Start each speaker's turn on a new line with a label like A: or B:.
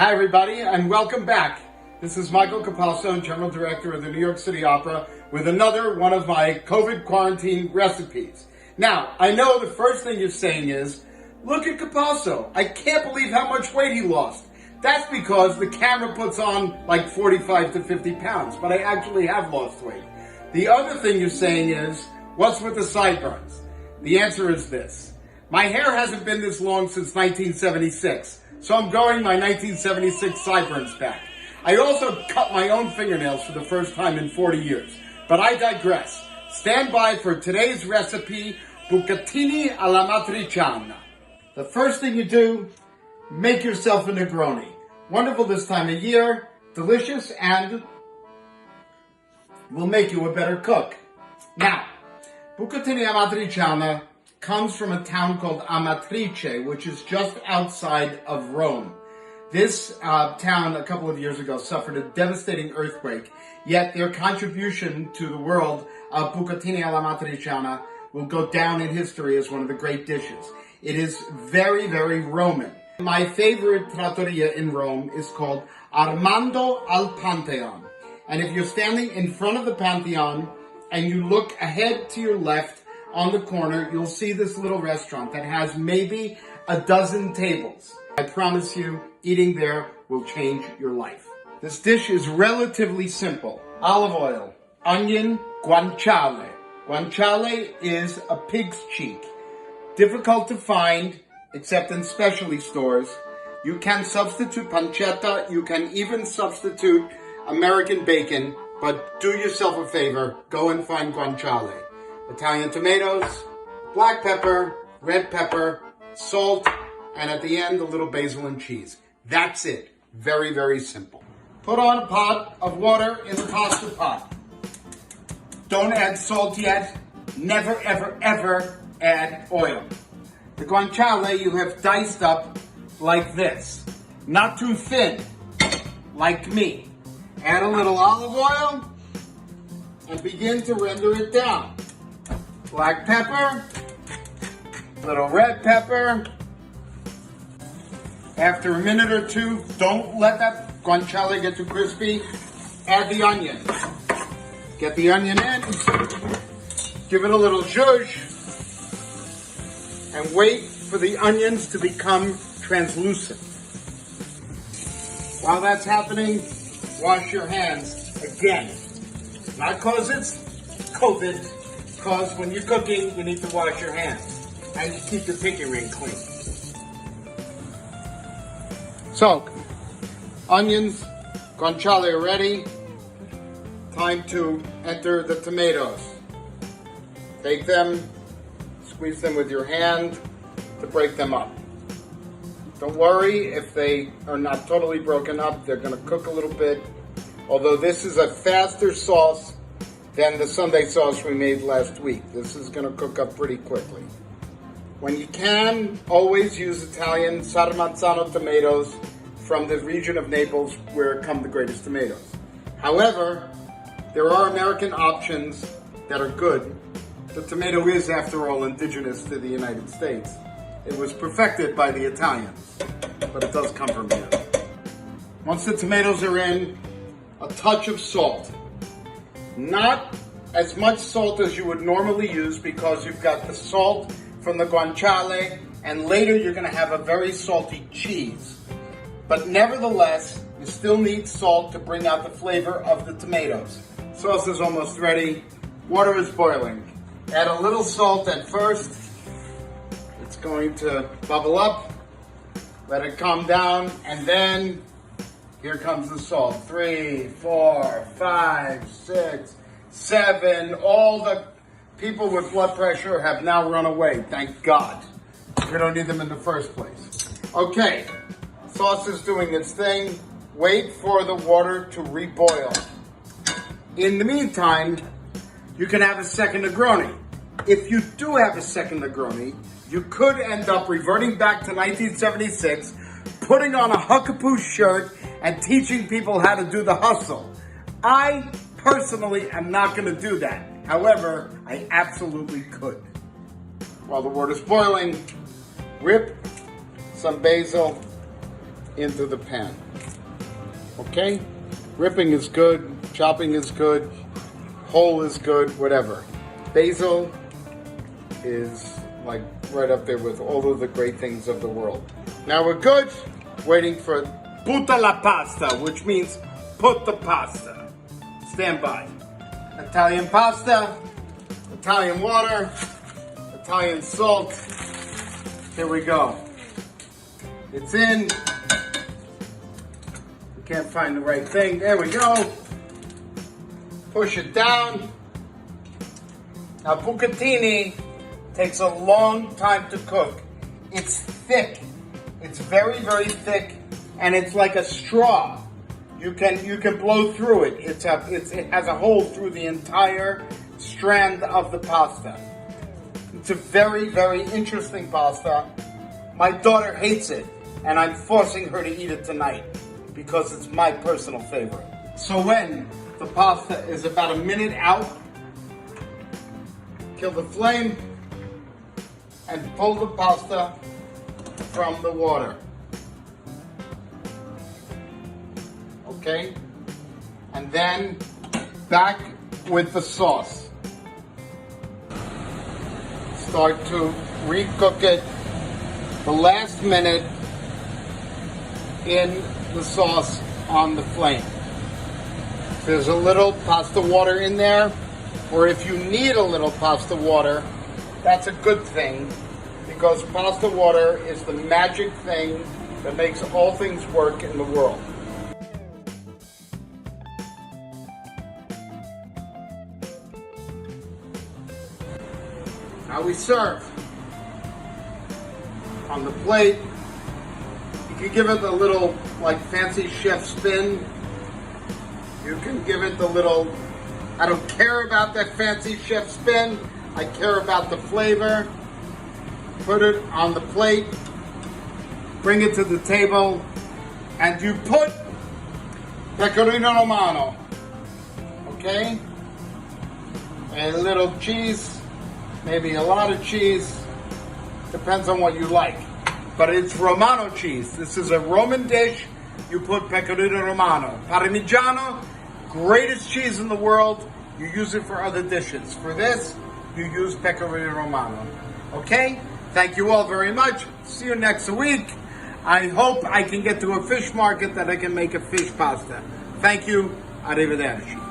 A: Hi everybody, and welcome back. This is Michael Capasso, General Director of the New York City Opera, with another one of my COVID quarantine recipes. Now, I know the first thing you're saying is, look at Capasso. I can't believe how much weight he lost. That's because the camera puts on like 45 to 50 pounds, but I actually have lost weight. The other thing you're saying is, what's with the sideburns? The answer is this. My hair hasn't been this long since 1976. So I'm growing my 1976 sideburns back. I also cut my own fingernails for the first time in 40 years. But I digress. Stand by for today's recipe, Bucatini alla matriciana. The first thing you do, make yourself a Negroni. Wonderful this time of year, delicious, and will make you a better cook. Now, Bucatini alla matriciana comes from a town called Amatrice, which is just outside of Rome. This town, a couple of years ago, suffered a devastating earthquake, yet their contribution to the world of Bucatini alla matriciana will go down in history as one of the great dishes. It is very, very Roman. My favorite trattoria in Rome is called Armando al Pantheon. And if you're standing in front of the Pantheon and you look ahead to your left, on the corner, you'll see this little restaurant that has maybe a dozen tables. I promise you, eating there will change your life. This dish is relatively simple. Olive oil, onion, guanciale. Guanciale is a pig's cheek. Difficult to find, except in specialty stores. You can substitute pancetta, you can even substitute American bacon, but do yourself a favor, go and find guanciale. Italian tomatoes, black pepper, red pepper, salt, and at the end, a little basil and cheese. That's it. Very, very simple. Put on a pot of water in the pasta pot. Don't add salt yet. Never, ever, ever add oil. The guanciale you have diced up like this. Not too thin, like me. Add a little olive oil and begin to render it down. Black pepper, little red pepper. After a minute or two, don't let that guanciale get too crispy. Add the onion. Get the onion in, give it a little zhuzh, and wait for the onions to become translucent. While that's happening, wash your hands again. Not because it's COVID, because when you're cooking, you need to wash your hands and keep the pinky ring clean. So, onions, guanciale are ready. Time to enter the tomatoes. Take them, squeeze them with your hand to break them up. Don't worry if they are not totally broken up. They're going to cook a little bit. Although this is a faster sauce than the Sunday sauce we made last week. This is going to cook up pretty quickly. When you can, always use Italian Sarmazzano tomatoes from the region of Naples where come the greatest tomatoes. However, there are American options that are good. The tomato is, after all, indigenous to the United States. It was perfected by the Italians, but it does come from here. Once the tomatoes are in, a touch of salt. Not as much salt as you would normally use because you've got the salt from the guanciale, and later you're going to have a very salty cheese. But nevertheless, you still need salt to bring out the flavor of the tomatoes. Sauce is almost ready. Water is boiling. Add a little salt at first. It's going to bubble up. Let it calm down, and then here comes the salt. 3, 4, 5, 6, 7. All the people with blood pressure have now run away, thank God. We don't need them in the first place. Okay, sauce is doing its thing. Wait for the water to reboil. In the meantime, you can have a second Negroni. If you do have a second Negroni, you could end up reverting back to 1976, putting on a huckapoo shirt and teaching people how to do the hustle. I personally am not going to do that. However, I absolutely could. While the water's boiling, rip some basil into the pan. Okay? Ripping is good, chopping is good, whole is good, whatever. Basil is like right up there with all of the great things of the world. Now we're good. Waiting for butta la pasta, which means put the pasta. Stand by. Italian pasta, Italian water, Italian salt. Here we go. It's in. We can't find the right thing. There we go. Push it down. Now bucatini takes a long time to cook. It's thick. It's very, very thick, and it's like a straw. You can blow through it. It has a hole through the entire strand of the pasta. It's a very, very interesting pasta. My daughter hates it, and I'm forcing her to eat it tonight because it's my personal favorite. So when the pasta is about a minute out, kill the flame and pull the pasta from the water. Okay? And then back with the sauce. Start to recook it the last minute in the sauce on the flame. There's a little pasta water in there, or if you need a little pasta water, that's a good thing, because pasta water is the magic thing that makes all things work in the world. Now we serve. On the plate, you can give it a little like fancy chef spin. You can give it the little, I don't care about that fancy chef spin, I care about the flavor. Put it on the plate, bring it to the table, and you put pecorino romano, okay? A little cheese, maybe a lot of cheese, depends on what you like. But it's Romano cheese. This is a Roman dish. You put pecorino romano. Parmigiano, greatest cheese in the world. You use it for other dishes. For this, you use pecorino romano. Okay? Thank you all very much. See you next week. I hope I can get to a fish market that I can make a fish pasta. Thank you. Arrivederci.